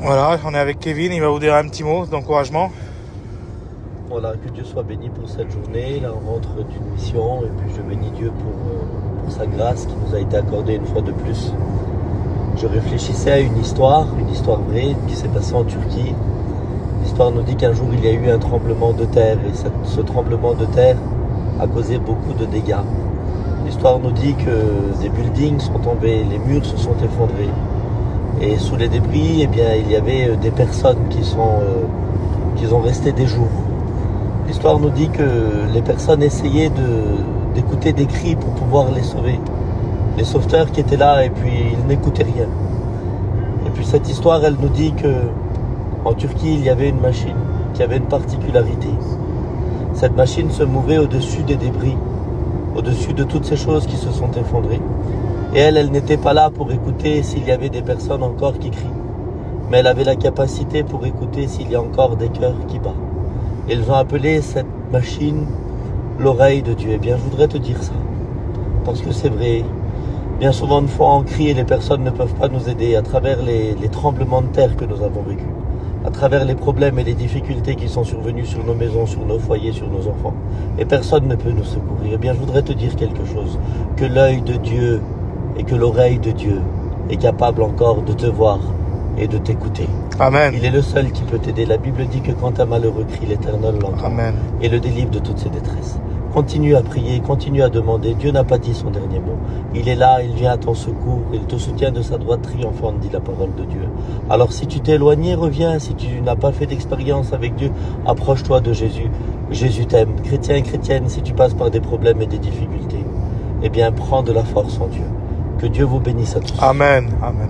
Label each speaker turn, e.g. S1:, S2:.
S1: Voilà, on est avec Kevin, il va vous dire un petit mot d'encouragement.
S2: Voilà, que Dieu soit béni pour cette journée. Là, on rentre d'une mission et puis je bénis Dieu pour sa grâce qui nous a été accordée une fois de plus. Je réfléchissais à une histoire vraie qui s'est passée en Turquie. L'histoire nous dit qu'un jour il y a eu un tremblement de terre et ce tremblement de terre a causé beaucoup de dégâts. L'histoire nous dit que des buildings sont tombés, les murs se sont effondrés. Et sous les débris, eh bien, il y avait des personnes qui ont resté des jours. L'histoire nous dit que les personnes essayaient d'écouter des cris pour pouvoir les sauver. Les sauveteurs qui étaient là et puis ils n'écoutaient rien. Et puis cette histoire, elle nous dit que en Turquie, il y avait une machine qui avait une particularité. Cette machine se mouvait au-dessus des débris, au-dessus de toutes ces choses qui se sont effondrées. Et elle n'était pas là pour écouter s'il y avait des personnes encore qui crient. Mais elle avait la capacité pour écouter s'il y a encore des cœurs qui battent. Et ils ont appelé cette machine l'oreille de Dieu. Eh bien, je voudrais te dire ça. Parce que c'est vrai. Bien souvent, une fois on crie et les personnes ne peuvent pas nous aider à travers les tremblements de terre que nous avons vécus, à travers les problèmes et les difficultés qui sont survenus sur nos maisons, sur nos foyers, sur nos enfants. Et personne ne peut nous secourir. Eh bien, je voudrais te dire quelque chose. Que l'œil de Dieu et que l'oreille de Dieu est capable encore de te voir et de t'écouter.
S1: Amen.
S2: Il est le seul qui peut t'aider. La Bible dit que quand un malheureux crie, l'Éternel l'entend et le délivre de toutes ses détresses. Continue à prier, continue à demander. Dieu n'a pas dit son dernier mot. Il est là, il vient à ton secours, il te soutient de sa droite triomphante, dit la parole de Dieu. Alors si tu t'es éloigné, reviens. Si tu n'as pas fait d'expérience avec Dieu, approche-toi de Jésus. Jésus t'aime. Chrétien et chrétienne, si tu passes par des problèmes et des difficultés, eh bien prends de la force en Dieu. Que Dieu vous bénisse à tous.
S1: Amen. Amen.